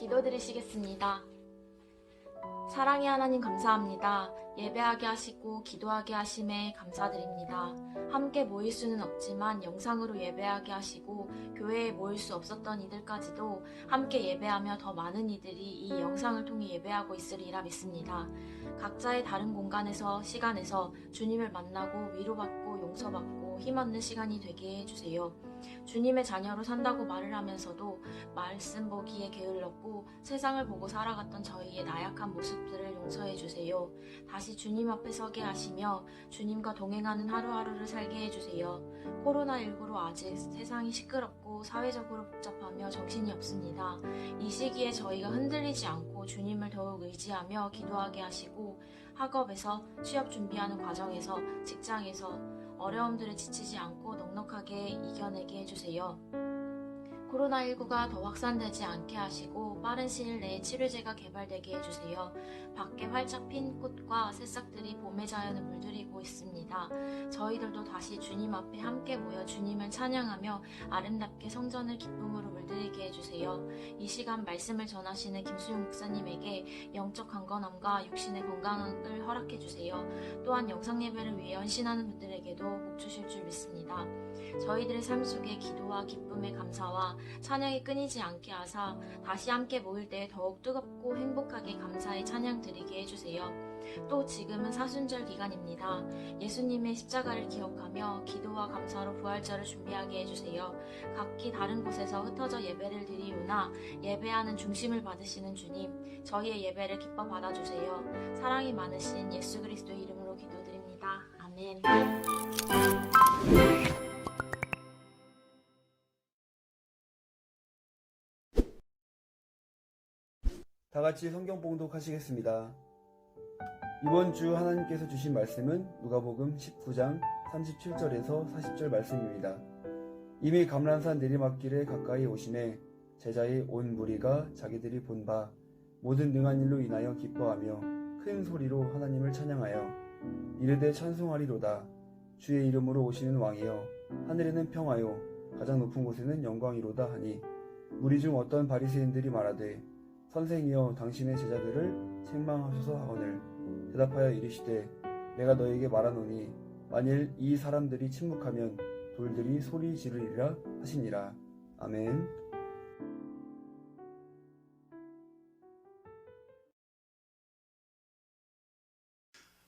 기도드리시겠습니다. 사랑의 하나님 감사합니다. 예배하게 하시고 기도하게 하심에 감사드립니다. 함께 모일 수는 없지만 영상으로 예배하게 하시고 교회에 모일 수 없었던 이들까지도 함께 예배하며 더 많은 이들이 이 영상을 통해 예배하고 있으리라 믿습니다. 각자의 다른 공간에서 시간에서 주님을 만나고 위로받고 용서받고 힘없는 시간이 되게 해주세요. 주님의 자녀로 산다고 말을 하면서도 말씀 보기에 게을렀고 세상을 보고 살아갔던 저희의 나약한 모습들을 용서해 주세요. 다시 주님 앞에 서게 하시며 주님과 동행하는 하루하루를 살게 해주세요. 코로나19로 아직 세상이 시끄럽고 사회적으로 복잡하며 정신이 없습니다. 이 시기에 저희가 흔들리지 않고 주님을 더욱 의지하며 기도하게 하시고 학업에서 취업 준비하는 과정에서 직장에서 어려움들에 지치지 않고 넉넉하게 이겨내게 해주세요. 코로나19가 더 확산되지 않게 하시고 빠른 시일 내에 치료제가 개발되게 해주세요. 밖에 활짝 핀 꽃과 새싹들이 봄의 자연을 물들이고 있습니다. 저희들도 다시 주님 앞에 함께 모여 주님을 찬양하며 아름답게 성전을 기쁨으로 물들이게 해주세요. 이 시간 말씀을 전하시는 김수용 목사님에게 영적 강건함과 육신의 건강을 허락해주세요. 또한 영상 예배를 위해 헌신하는 분들에게도 복 주실 줄 믿습니다. 저희들의 삶 속에 기도와 기쁨의 감사와 찬양이 끊이지 않게 하사 다시 함께 모일 때 더욱 뜨겁고 행복하게 감사의 찬양 드리게 해주세요. 또 지금은 사순절 기간입니다. 예수님의 십자가를 기억하며 기도와 감사로 부활절을 준비하게 해주세요. 각기 다른 곳에서 흩어져 예배를 드리우나 예배하는 중심을 받으시는 주님, 저희의 예배를 기뻐 받아주세요. 사랑이 많으신 예수 그리스도의 이름으로 기도드립니다. 아멘. 다같이 성경 봉독하시겠습니다. 이번 주 하나님께서 주신 말씀은 누가복음 19장 37절에서 40절 말씀입니다. 이미 감람산 내리막길에 가까이 오심에 제자의 온 무리가 자기들이 본 바 모든 능한 일로 인하여 기뻐하며 큰 소리로 하나님을 찬양하여 이르되 찬송하리로다. 주의 이름으로 오시는 왕이여 하늘에는 평화요 가장 높은 곳에는 영광이로다 하니 무리 중 어떤 바리새인들이 말하되 선생이여 당신의 제자들을 책망하소서 하거늘 대답하여 이르시되 내가 너에게 말하노니 만일 이 사람들이 침묵하면 돌들이 소리 지르리라 하시니라. 아멘.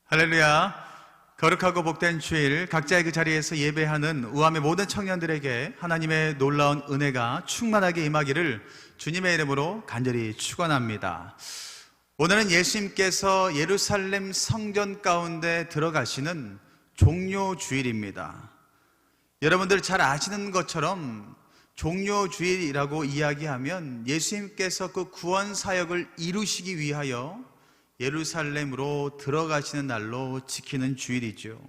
할렐루야. 거룩하고 복된 주일, 각자의 그 자리에서 예배하는 우암의 모든 청년들에게 하나님의 놀라운 은혜가 충만하게 임하기를 주님의 이름으로 간절히 축원합니다. 오늘은 예수님께서 예루살렘 성전 가운데 들어가시는 종료주일입니다. 여러분들 잘 아시는 것처럼 종료주일이라고 이야기하면 예수님께서 그 구원 사역을 이루시기 위하여 예루살렘으로 들어가시는 날로 지키는 주일이죠.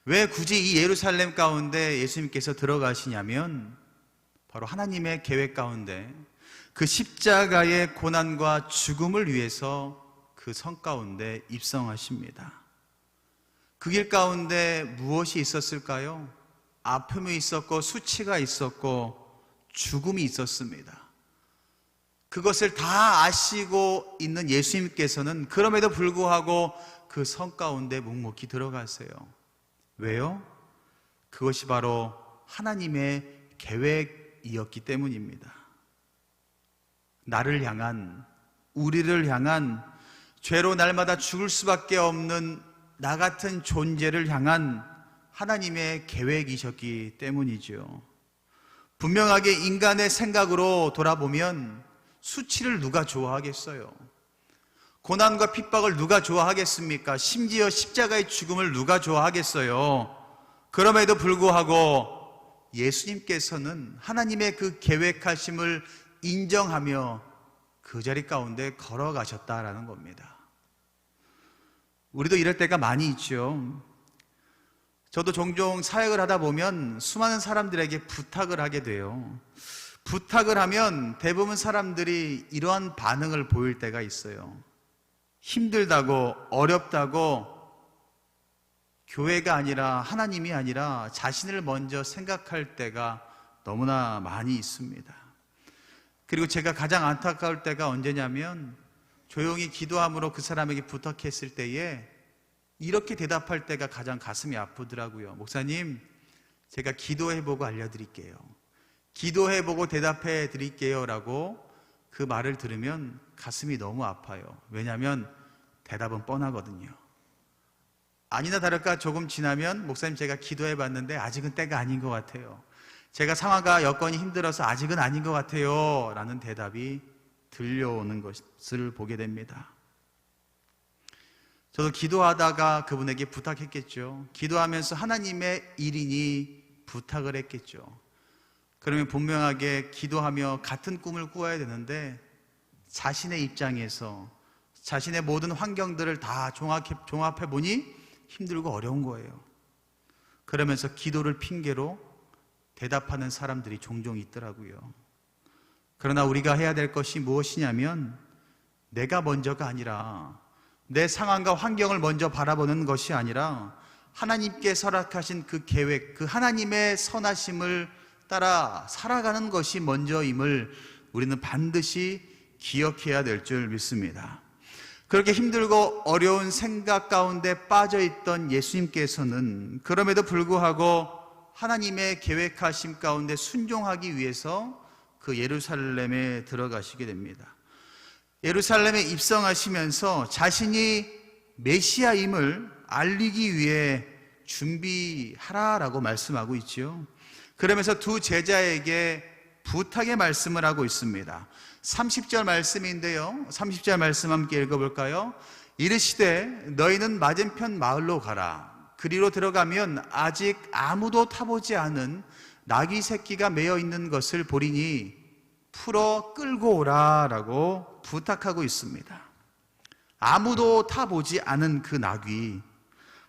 왜 굳이 이 예루살렘 가운데 예수님께서 들어가시냐면 바로 하나님의 계획 가운데 그 십자가의 고난과 죽음을 위해서 그 성 가운데 입성하십니다. 그 길 가운데 무엇이 있었을까요? 아픔이 있었고 수치가 있었고 죽음이 있었습니다. 그것을 다 아시고 있는 예수님께서는 그럼에도 불구하고 그 성 가운데 묵묵히 들어가세요. 왜요? 그것이 바로 하나님의 계획이었기 때문입니다. 나를 향한, 우리를 향한, 죄로 날마다 죽을 수밖에 없는 나 같은 존재를 향한 하나님의 계획이셨기 때문이죠. 분명하게 인간의 생각으로 돌아보면 수치를 누가 좋아하겠어요? 고난과 핍박을 누가 좋아하겠습니까? 심지어 십자가의 죽음을 누가 좋아하겠어요? 그럼에도 불구하고 예수님께서는 하나님의 그 계획하심을 인정하며 그 자리 가운데 걸어가셨다라는 겁니다. 우리도 이럴 때가 많이 있죠. 저도 종종 사역을 하다 보면 수많은 사람들에게 부탁을 하게 돼요. 부탁을 하면 대부분 사람들이 이러한 반응을 보일 때가 있어요. 힘들다고, 어렵다고, 교회가 아니라 하나님이 아니라 자신을 먼저 생각할 때가 너무나 많이 있습니다. 그리고 제가 가장 안타까울 때가 언제냐면 조용히 기도함으로 그 사람에게 부탁했을 때에 이렇게 대답할 때가 가장 가슴이 아프더라고요. 목사님, 제가 기도해보고 알려드릴게요. 기도해보고 대답해 드릴게요 라고 그 말을 들으면 가슴이 너무 아파요. 왜냐하면 대답은 뻔하거든요. 아니나 다를까 조금 지나면 목사님 제가 기도해봤는데 아직은 때가 아닌 것 같아요. 제가 상황과 여건이 힘들어서 아직은 아닌 것 같아요 라는 대답이 들려오는 것을 보게 됩니다. 저도 기도하다가 그분에게 부탁했겠죠. 기도하면서 하나님의 일이니 부탁을 했겠죠. 그러면 분명하게 기도하며 같은 꿈을 꾸어야 되는데 자신의 입장에서 자신의 모든 환경들을 다 종합해 보니 힘들고 어려운 거예요. 그러면서 기도를 핑계로 대답하는 사람들이 종종 있더라고요. 그러나 우리가 해야 될 것이 무엇이냐면 내가 먼저가 아니라 내 상황과 환경을 먼저 바라보는 것이 아니라 하나님께 허락하신 그 계획, 그 하나님의 선하심을 따라 살아가는 것이 먼저임을 우리는 반드시 기억해야 될 줄 믿습니다. 그렇게 힘들고 어려운 생각 가운데 빠져있던 예수님께서는 그럼에도 불구하고 하나님의 계획하심 가운데 순종하기 위해서 그 예루살렘에 들어가시게 됩니다. 예루살렘에 입성하시면서 자신이 메시아임을 알리기 위해 준비하라라고 말씀하고 있죠. 그러면서 두 제자에게 부탁의 말씀을 하고 있습니다. 30절 말씀인데요. 30절 말씀 함께 읽어볼까요? 이르시되 너희는 맞은편 마을로 가라. 그리로 들어가면 아직 아무도 타보지 않은 나귀 새끼가 매어 있는 것을 보리니 풀어 끌고 오라 라고 부탁하고 있습니다. 아무도 타보지 않은 그 나귀,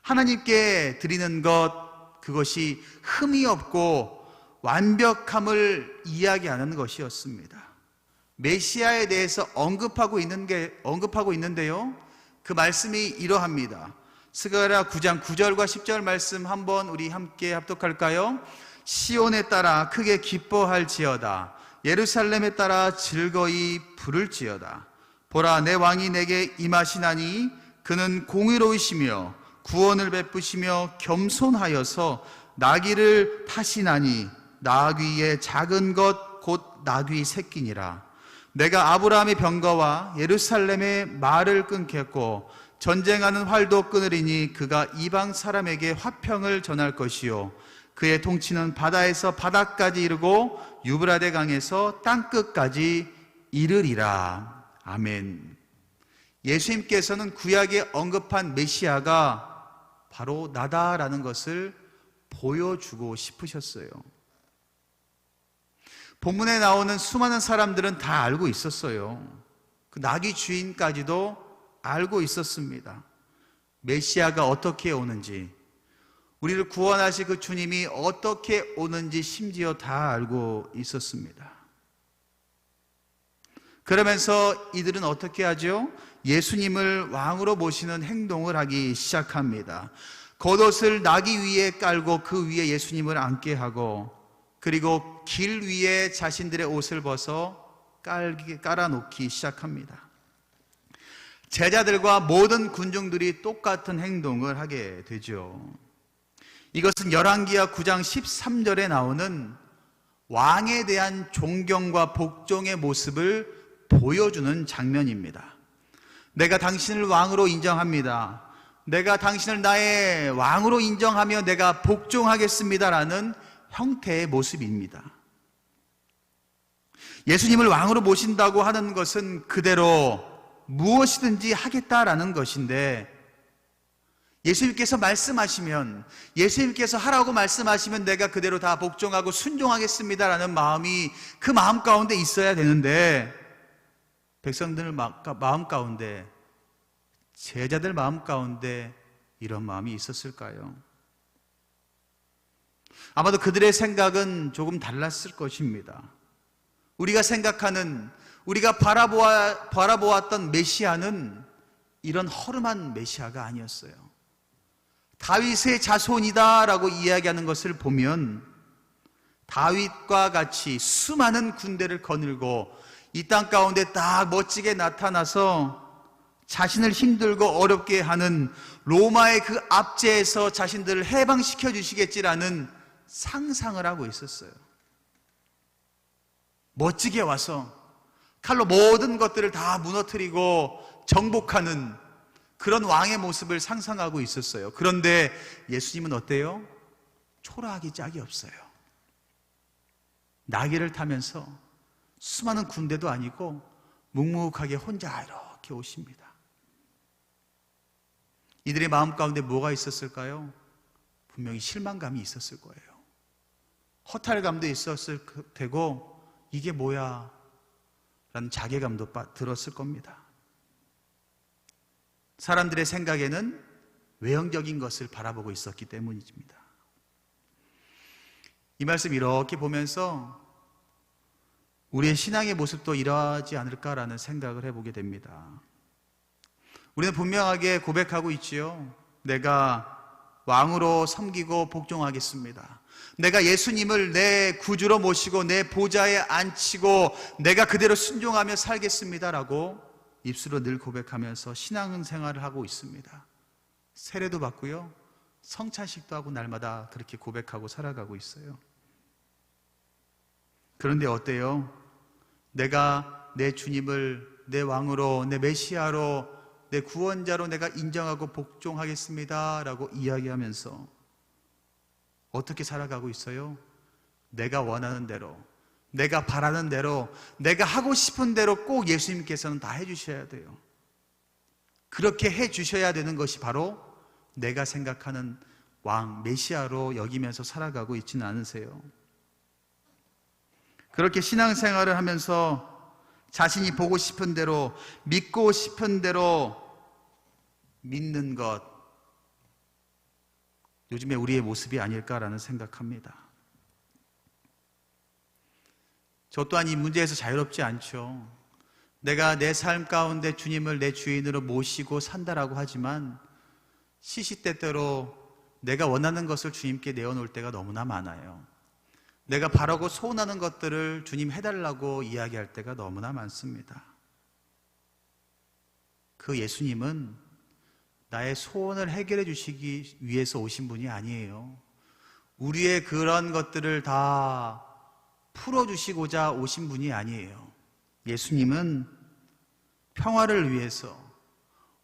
하나님께 드리는 것, 그것이 흠이 없고 완벽함을 이야기하는 것이었습니다. 메시아에 대해서 언급하고 있는데요. 그 말씀이 이러합니다. 스가랴 9장 9절과 10절 말씀 한번 우리 함께 합독할까요? 시온에 따라 크게 기뻐할지어다. 예루살렘에 따라 즐거이 부를지어다. 보라, 내 왕이 내게 임하시나니 그는 공의로우시며 구원을 베푸시며 겸손하여서 나귀를 타시나니 나귀의 작은 것 곧 나귀 새끼니라. 내가 아브라함의 병거와 예루살렘의 말을 끊겠고 전쟁하는 활도 끊으리니 그가 이방 사람에게 화평을 전할 것이요 그의 통치는 바다에서 바다까지 이르고 유브라데 강에서 땅끝까지 이르리라. 아멘. 예수님께서는 구약에 언급한 메시아가 바로 나다라는 것을 보여주고 싶으셨어요. 본문에 나오는 수많은 사람들은 다 알고 있었어요. 그 나귀 주인까지도 알고 있었습니다. 메시아가 어떻게 오는지, 우리를 구원하실 그 주님이 어떻게 오는지 심지어 다 알고 있었습니다. 그러면서 이들은 어떻게 하죠? 예수님을 왕으로 모시는 행동을 하기 시작합니다. 겉옷을 나귀 위에 깔고 그 위에 예수님을 앉게 하고, 그리고 길 위에 자신들의 옷을 벗어 깔아놓기 시작합니다. 제자들과 모든 군중들이 똑같은 행동을 하게 되죠. 이것은 열왕기하 9장 13절에 나오는 왕에 대한 존경과 복종의 모습을 보여주는 장면입니다. 내가 당신을 왕으로 인정합니다. 내가 당신을 나의 왕으로 인정하며 내가 복종하겠습니다라는 형태의 모습입니다. 예수님을 왕으로 모신다고 하는 것은 그대로 무엇이든지 하겠다라는 것인데, 예수님께서 말씀하시면, 예수님께서 하라고 말씀하시면 내가 그대로 다 복종하고 순종하겠습니다라는 마음이 그 마음 가운데 있어야 되는데, 백성들 마음 가운데, 제자들 마음 가운데 이런 마음이 있었을까요? 아마도 그들의 생각은 조금 달랐을 것입니다. 우리가 생각하는, 우리가 바라보았던 메시아는 이런 허름한 메시아가 아니었어요. 다윗의 자손이다라고 이야기하는 것을 보면 다윗과 같이 수많은 군대를 거느리고 이 땅 가운데 딱 멋지게 나타나서 자신을 힘들고 어렵게 하는 로마의 그 압제에서 자신들을 해방시켜 주시겠지라는 상상을 하고 있었어요. 멋지게 와서 칼로 모든 것들을 다 무너뜨리고 정복하는 그런 왕의 모습을 상상하고 있었어요. 그런데 예수님은 어때요? 초라하기 짝이 없어요. 나귀를 타면서 수많은 군대도 아니고 묵묵하게 혼자 이렇게 오십니다. 이들의 마음 가운데 뭐가 있었을까요? 분명히 실망감이 있었을 거예요. 허탈감도 있었을 테고, 이게 뭐야? 라는 자괴감도 들었을 겁니다. 사람들의 생각에는 외형적인 것을 바라보고 있었기 때문입니다. 이 말씀 이렇게 보면서 우리의 신앙의 모습도 이러하지 않을까라는 생각을 해보게 됩니다. 우리는 분명하게 고백하고 있지요. 내가 왕으로 섬기고 복종하겠습니다. 내가 예수님을 내 구주로 모시고 내 보좌에 앉히고 내가 그대로 순종하며 살겠습니다라고 입술로 늘 고백하면서 신앙생활을 하고 있습니다. 세례도 받고요, 성찬식도 하고 날마다 그렇게 고백하고 살아가고 있어요. 그런데 어때요? 내가 내 주님을 내 왕으로, 내 메시아로, 내 구원자로 내가 인정하고 복종하겠습니다 라고 이야기하면서 어떻게 살아가고 있어요? 내가 원하는 대로, 내가 바라는 대로, 내가 하고 싶은 대로 꼭 예수님께서는 다 해주셔야 돼요. 그렇게 해주셔야 되는 것이 바로 내가 생각하는 왕, 메시아로 여기면서 살아가고 있지는 않으세요? 그렇게 신앙생활을 하면서 자신이 보고 싶은 대로, 믿고 싶은 대로 믿는 것, 요즘에 우리의 모습이 아닐까라는 생각합니다. 저 또한 이 문제에서 자유롭지 않죠. 내가 내 삶 가운데 주님을 내 주인으로 모시고 산다라고 하지만 시시때때로 내가 원하는 것을 주님께 내어놓을 때가 너무나 많아요. 내가 바라고 소원하는 것들을 주님 해달라고 이야기할 때가 너무나 많습니다. 그 예수님은 나의 소원을 해결해 주시기 위해서 오신 분이 아니에요. 우리의 그런 것들을 다 풀어주시고자 오신 분이 아니에요. 예수님은 평화를 위해서,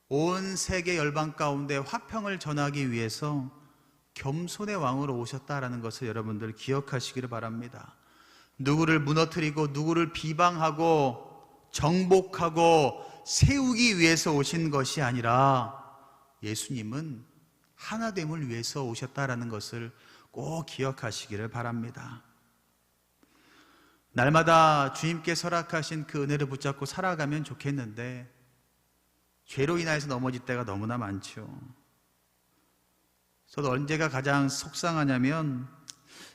온 세계 열방 가운데 화평을 전하기 위해서 겸손의 왕으로 오셨다라는 것을 여러분들 기억하시기를 바랍니다. 누구를 무너뜨리고 누구를 비방하고 정복하고 세우기 위해서 오신 것이 아니라 예수님은 하나됨을 위해서 오셨다라는 것을 꼭 기억하시기를 바랍니다. 날마다 주님께 허락하신 그 은혜를 붙잡고 살아가면 좋겠는데 죄로 인하여서 넘어질 때가 너무나 많죠. 저도 언제가 가장 속상하냐면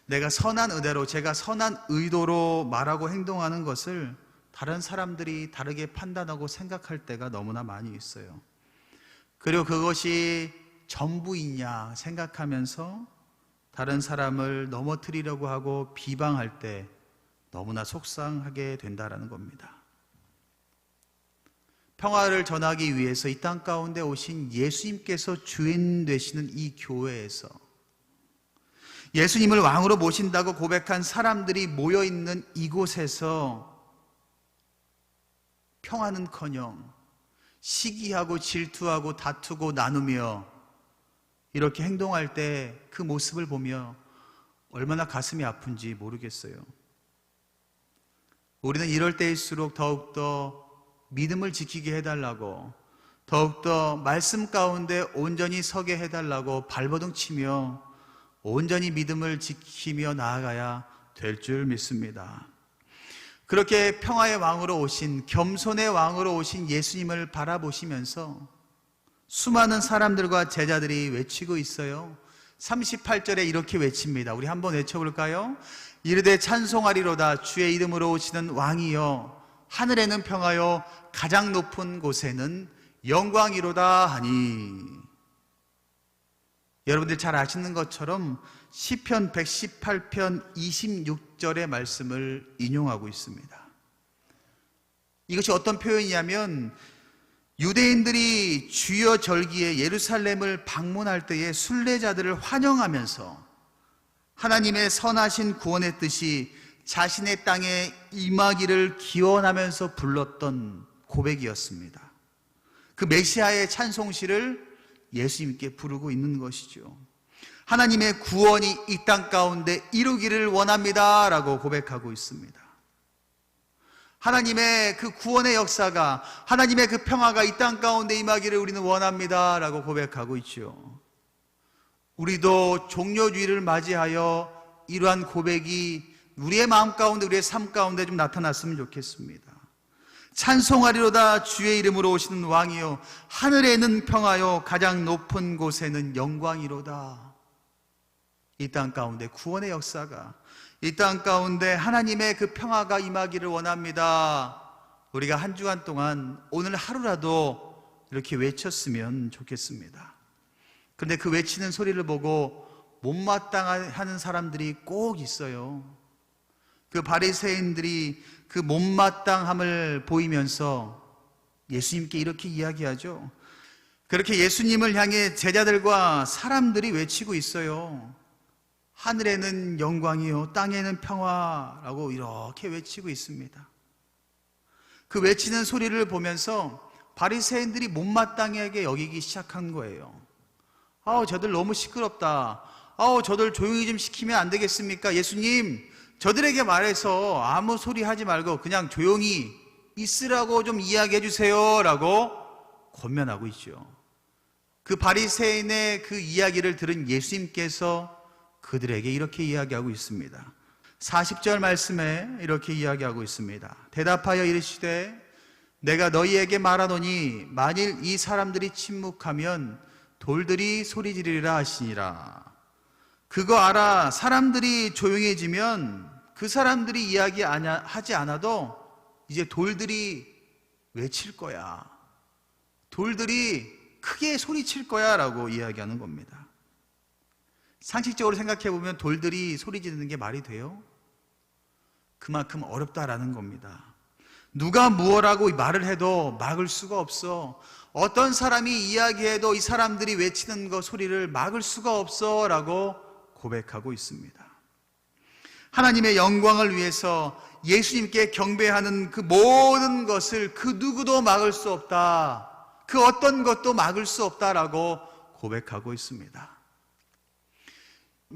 내가 선한 의대로, 제가 선한 의도로 말하고 행동하는 것을 다른 사람들이 다르게 판단하고 생각할 때가 너무나 많이 있어요. 그리고 그것이 전부이냐 생각하면서 다른 사람을 넘어뜨리려고 하고 비방할 때 너무나 속상하게 된다는 겁니다. 평화를 전하기 위해서 이 땅 가운데 오신 예수님께서 주인 되시는 이 교회에서 예수님을 왕으로 모신다고 고백한 사람들이 모여있는 이곳에서 평화는커녕 시기하고 질투하고 다투고 나누며 이렇게 행동할 때 그 모습을 보며 얼마나 가슴이 아픈지 모르겠어요. 우리는 이럴 때일수록 더욱더 믿음을 지키게 해달라고, 더욱더 말씀 가운데 온전히 서게 해달라고 발버둥 치며 온전히 믿음을 지키며 나아가야 될 줄 믿습니다. 그렇게 평화의 왕으로 오신, 겸손의 왕으로 오신 예수님을 바라보시면서 수많은 사람들과 제자들이 외치고 있어요. 38절에 이렇게 외칩니다. 우리 한번 외쳐볼까요? 이르되 찬송하리로다 주의 이름으로 오시는 왕이여, 하늘에는 평화요 가장 높은 곳에는 영광이로다 하니. 여러분들 잘 아시는 것처럼 시편 118편 26절의 말씀을 인용하고 있습니다. 이것이 어떤 표현이냐면 유대인들이 주여 절기에 예루살렘을 방문할 때에 순례자들을 환영하면서 하나님의 선하신 구원의 뜻이 자신의 땅에 임하기를 기원하면서 불렀던 고백이었습니다. 그 메시아의 찬송시를 예수님께 부르고 있는 것이죠. 하나님의 구원이 이 땅 가운데 이루기를 원합니다 라고 고백하고 있습니다. 하나님의 그 구원의 역사가, 하나님의 그 평화가 이 땅 가운데 임하기를 우리는 원합니다 라고 고백하고 있죠. 우리도 종료주의를 맞이하여 이러한 고백이 우리의 마음 가운데, 우리의 삶 가운데 좀 나타났으면 좋겠습니다. 찬송하리로다 주의 이름으로 오시는 왕이요, 하늘에는 평화요 가장 높은 곳에는 영광이로다. 이 땅 가운데 구원의 역사가, 이 땅 가운데 하나님의 그 평화가 임하기를 원합니다. 우리가 한 주간 동안 오늘 하루라도 이렇게 외쳤으면 좋겠습니다. 그런데 그 외치는 소리를 보고 못마땅하는 사람들이 꼭 있어요. 그 바리새인들이 그 못마땅함을 보이면서 예수님께 이렇게 이야기하죠. 그렇게 예수님을 향해 제자들과 사람들이 외치고 있어요. 하늘에는 영광이요 땅에는 평화라고 이렇게 외치고 있습니다. 그 외치는 소리를 보면서 바리새인들이 못마땅하게 여기기 시작한 거예요. 아우 저들 너무 시끄럽다. 아우 저들 조용히 좀 시키면 안 되겠습니까? 예수님 저들에게 말해서 아무 소리 하지 말고 그냥 조용히 있으라고 좀 이야기해 주세요 라고 권면하고 있죠. 그 바리새인의 그 이야기를 들은 예수님께서 그들에게 이렇게 이야기하고 있습니다. 40절 말씀에 이렇게 이야기하고 있습니다. 대답하여 이르시되 내가 너희에게 말하노니 만일 이 사람들이 침묵하면 돌들이 소리 지르리라 하시니라. 그거 알아. 사람들이 조용해지면 그 사람들이 이야기하지 않아도 이제 돌들이 외칠 거야. 돌들이 크게 소리칠 거야 라고 이야기하는 겁니다. 상식적으로 생각해 보면 돌들이 소리 지르는 게 말이 돼요? 그만큼 어렵다라는 겁니다. 누가 무엇라고 말을 해도 막을 수가 없어. 어떤 사람이 이야기해도 이 사람들이 외치는 그 소리를 막을 수가 없어 라고 고백하고 있습니다. 하나님의 영광을 위해서 예수님께 경배하는 그 모든 것을 그 누구도 막을 수 없다. 그 어떤 것도 막을 수 없다라고 고백하고 있습니다.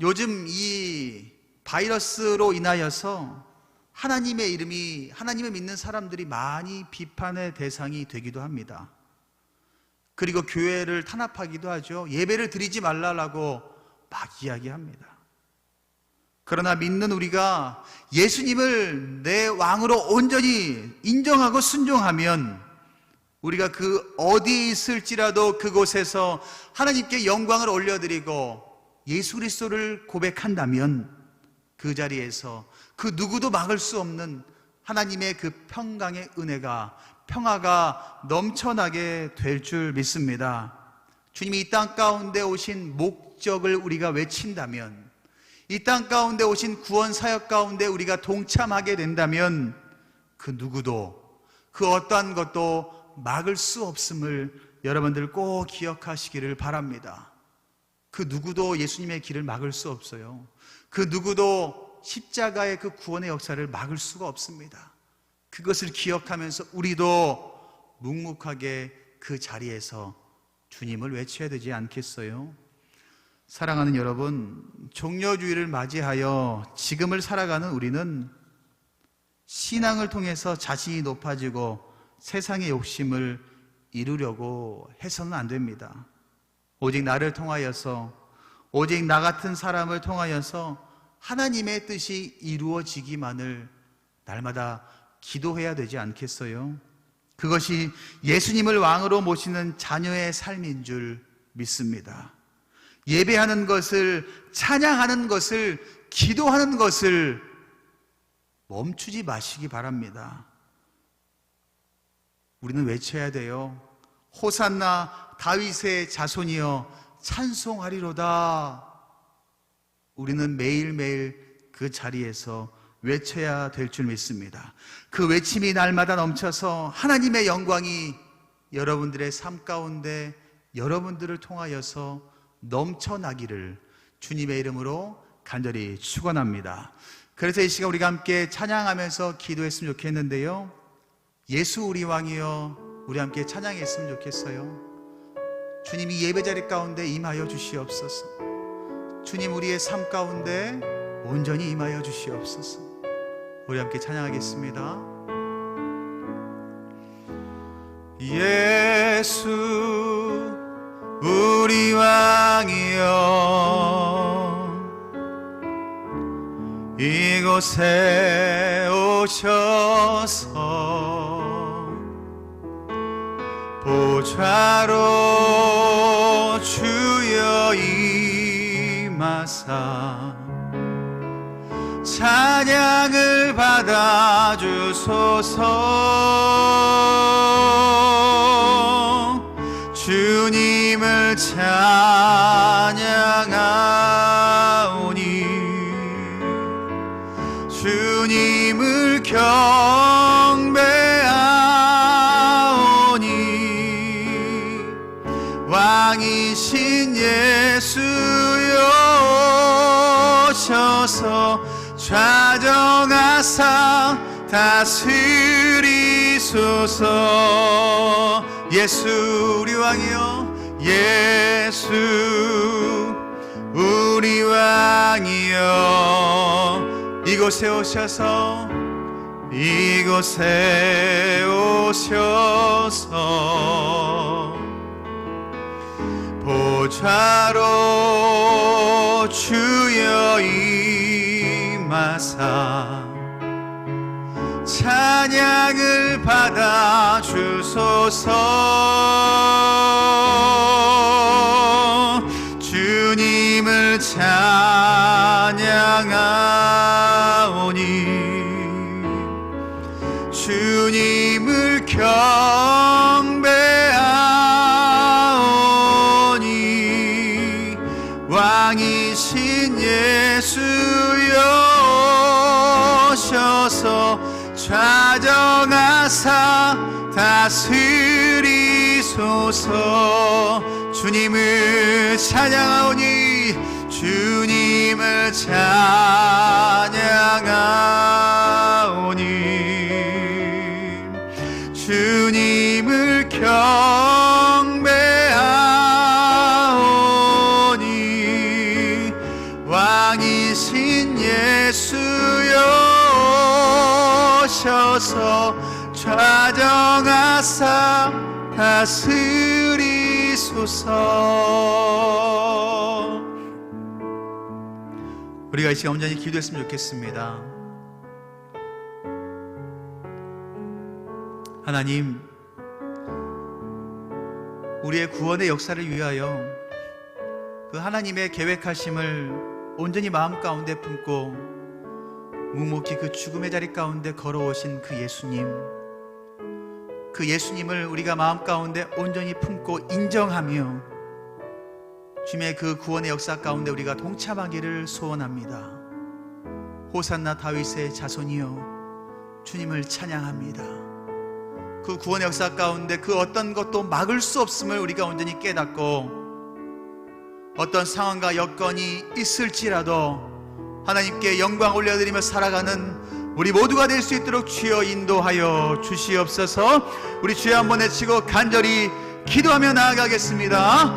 요즘 이 바이러스로 인하여서 하나님의 이름이, 하나님을 믿는 사람들이 많이 비판의 대상이 되기도 합니다. 그리고 교회를 탄압하기도 하죠. 예배를 드리지 말라라고 막 이야기합니다. 그러나 믿는 우리가 예수님을 내 왕으로 온전히 인정하고 순종하면 우리가 그 어디에 있을지라도 그곳에서 하나님께 영광을 올려드리고 예수 그리스도를 고백한다면 그 자리에서 그 누구도 막을 수 없는 하나님의 그 평강의 은혜가, 평화가 넘쳐나게 될 줄 믿습니다. 주님이 이 땅 가운데 오신 목적을 우리가 외친다면, 이 땅 가운데 오신 구원 사역 가운데 우리가 동참하게 된다면 그 누구도, 그 어떠한 것도 막을 수 없음을 여러분들 꼭 기억하시기를 바랍니다. 그 누구도 예수님의 길을 막을 수 없어요. 그 누구도 십자가의 그 구원의 역사를 막을 수가 없습니다. 그것을 기억하면서 우리도 묵묵하게 그 자리에서 주님을 외쳐야 되지 않겠어요? 사랑하는 여러분, 종려주의를 맞이하여 지금을 살아가는 우리는 신앙을 통해서 자신이 높아지고 세상의 욕심을 이루려고 해서는 안 됩니다. 오직 나를 통하여서, 오직 나 같은 사람을 통하여서 하나님의 뜻이 이루어지기만을 날마다 기도해야 되지 않겠어요? 그것이 예수님을 왕으로 모시는 자녀의 삶인 줄 믿습니다. 예배하는 것을, 찬양하는 것을, 기도하는 것을 멈추지 마시기 바랍니다. 우리는 외쳐야 돼요. 호산나 다윗의 자손이여 찬송하리로다. 우리는 매일매일 그 자리에서 외쳐야 될 줄 믿습니다. 그 외침이 날마다 넘쳐서 하나님의 영광이 여러분들의 삶 가운데 여러분들을 통하여서 넘쳐나기를 주님의 이름으로 간절히 축원합니다. 그래서 이 시간 우리가 함께 찬양하면서 기도했으면 좋겠는데요, 예수 우리 왕이여, 우리 함께 찬양했으면 좋겠어요. 주님이 예배자리 가운데 임하여 주시옵소서. 주님, 우리의 삶 가운데 온전히 임하여 주시옵소서. 우리 함께 찬양하겠습니다. 예수 우리 왕이여, 이곳에 오셔서 보좌로 주여 임하사 찬양을 받아주소서. 주님을 찬양하오니 주님을 경배하오니 왕이신 예수여 오셔서 좌정하사 다스리소서. 예수 우리 왕이여, 예수 우리 왕이여, 이곳에 오셔서, 이곳에 오셔서 보좌로 주여 임하사 찬양을 받아주소서. 주님을 찬양하오니 주님을 경배하오니 왕이신 예수여 오셔 주시옵소서. 좌정하사 다스리소서. 주님을 찬양하오니 주님을 찬양하오니 주님을 경배하오니 왕이신 예수여 오셔서 좌정하사 다스리소서. 우리가 이 시간 온전히 기도했으면 좋겠습니다. 하나님, 우리의 구원의 역사를 위하여 그 하나님의 계획하심을 온전히 마음 가운데 품고 묵묵히 그 죽음의 자리 가운데 걸어오신 그 예수님, 그 예수님을 우리가 마음 가운데 온전히 품고 인정하며 주님의 그 구원의 역사 가운데 우리가 동참하기를 소원합니다. 호산나 다윗의 자손이여 주님을 찬양합니다. 그 구원의 역사 가운데 그 어떤 것도 막을 수 없음을 우리가 온전히 깨닫고 어떤 상황과 여건이 있을지라도 하나님께 영광 올려드리며 살아가는 우리 모두가 될 수 있도록 주여 인도하여 주시옵소서. 우리 주여 한번 외치고 간절히 기도하며 나아가겠습니다.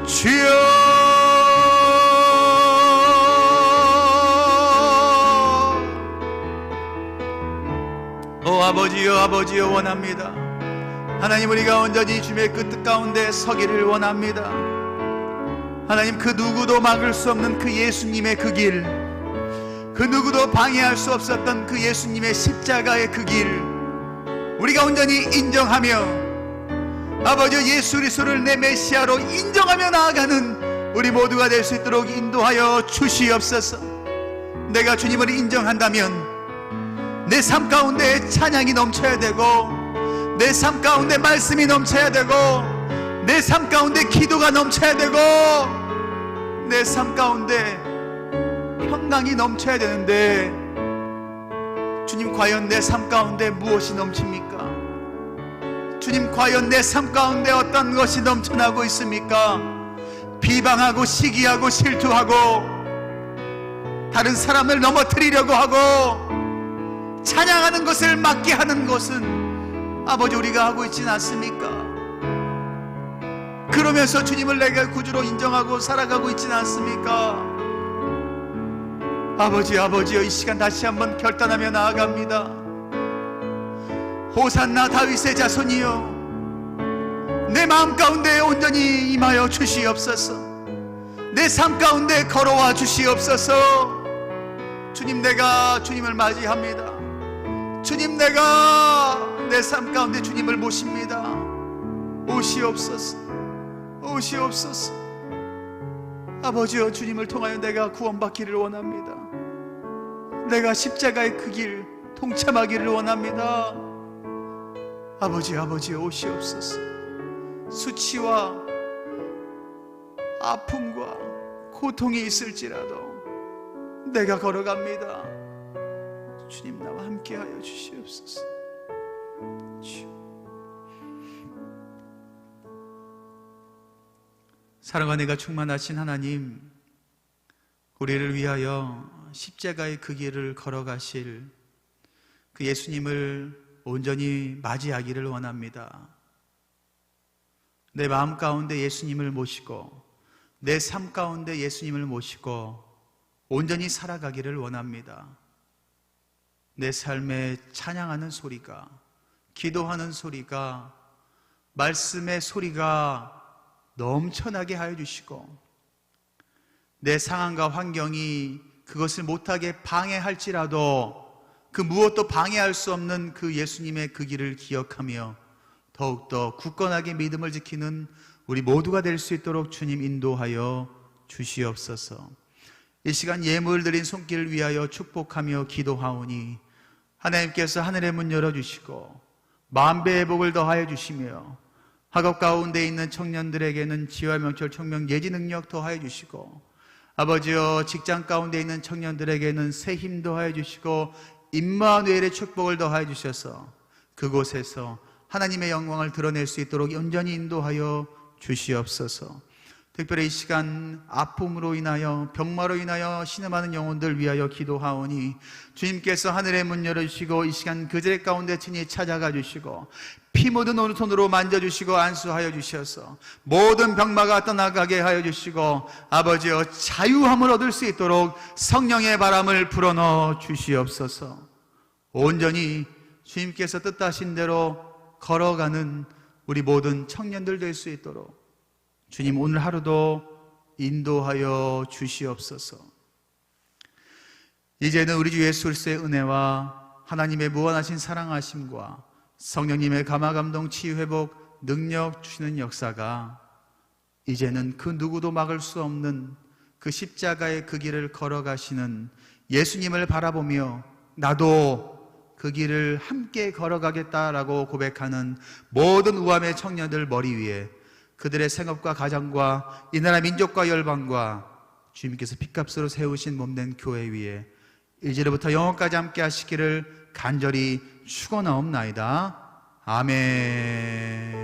주여, 아버지여, 아버지여 원합니다. 하나님, 우리가 온전히 주님의 그 뜻 가운데 서기를 원합니다. 하나님, 그 누구도 막을 수 없는 그 예수님의 그 길, 그 누구도 방해할 수 없었던 그 예수님의 십자가의 그 길, 우리가 온전히 인정하며 아버지 예수 그리스도를 내 메시아로 인정하며 나아가는 우리 모두가 될 수 있도록 인도하여 주시옵소서. 내가 주님을 인정한다면 내 삶 가운데 찬양이 넘쳐야 되고, 내 삶 가운데 말씀이 넘쳐야 되고, 내 삶 가운데 기도가 넘쳐야 되고, 내 삶 가운데 평강이 넘쳐야 되는데, 주님, 과연 내 삶 가운데 무엇이 넘칩니까? 주님, 과연 내 삶 가운데 어떤 것이 넘쳐나고 있습니까? 비방하고 시기하고 실투하고 다른 사람을 넘어뜨리려고 하고 찬양하는 것을 막게 하는 것은 아버지 우리가 하고 있지는 않습니까? 그러면서 주님을 내가 구주로 인정하고 살아가고 있지는 않습니까? 아버지여, 이 시간 다시 한번 결단하며 나아갑니다. 호산나 다윗의 자손이여, 내 마음 가운데 온전히 임하여 주시옵소서. 내 삶 가운데 걸어와 주시옵소서. 주님, 내가 주님을 맞이합니다. 주님, 내가 내 삶 가운데 주님을 모십니다. 오시옵소서, 오시옵소서. 아버지여, 주님을 통하여 내가 구원받기를 원합니다. 내가 십자가의 그 길 동참하기를 원합니다. 아버지여, 오시옵소서. 수치와 아픔과 고통이 있을지라도 내가 걸어갑니다. 주님, 나와 함께하여 주시옵소서. 사랑과 은혜가 충만하신 하나님, 우리를 위하여 십자가의 그 길을 걸어가실 그 예수님을 온전히 맞이하기를 원합니다. 내 마음 가운데 예수님을 모시고 내 삶 가운데 예수님을 모시고 온전히 살아가기를 원합니다. 내 삶에 찬양하는 소리가, 기도하는 소리가, 말씀의 소리가 넘쳐나게 하여 주시고, 내 상황과 환경이 그것을 못하게 방해할지라도 그 무엇도 방해할 수 없는 그 예수님의 그 길을 기억하며 더욱더 굳건하게 믿음을 지키는 우리 모두가 될 수 있도록 주님 인도하여 주시옵소서. 이 시간 예물 드린 손길을 위하여 축복하며 기도하오니 하나님께서 하늘의 문 열어주시고 만배의 복을 더하여 주시며 학업 가운데 있는 청년들에게는 지화 명철 청명 예지 능력 더하여 주시고, 아버지여 직장 가운데 있는 청년들에게는 새 힘 더하여 주시고 임마누엘의 축복을 더하여 주셔서 그곳에서 하나님의 영광을 드러낼 수 있도록 온전히 인도하여 주시옵소서. 특별히 이 시간 아픔으로 인하여 병마로 인하여 신음하는 영혼들 위하여 기도하오니 주님께서 하늘의 문 열어주시고 이 시간 그들의 가운데 친히 찾아가 주시고 피 묻은 오른손으로 만져주시고 안수하여 주셔서 모든 병마가 떠나가게 하여 주시고 아버지여 자유함을 얻을 수 있도록 성령의 바람을 불어넣어 주시옵소서. 온전히 주님께서 뜻하신 대로 걸어가는 우리 모든 청년들 될 수 있도록 주님 오늘 하루도 인도하여 주시옵소서. 이제는 우리 주 예수 그리스도의 은혜와 하나님의 무한하신 사랑하심과 성령님의 감화감동 치유회복 능력 주시는 역사가 이제는 그 누구도 막을 수 없는 그 십자가의 그 길을 걸어가시는 예수님을 바라보며 나도 그 길을 함께 걸어가겠다라고 고백하는 모든 우함의 청년들 머리 위에 그들의 생업과 가정과 이 나라 민족과 열방과 주님께서 핏값으로 세우신 몸된 교회 위에 이제로부터 영원까지 함께 하시기를 간절히 축원하옵나이다. 아멘.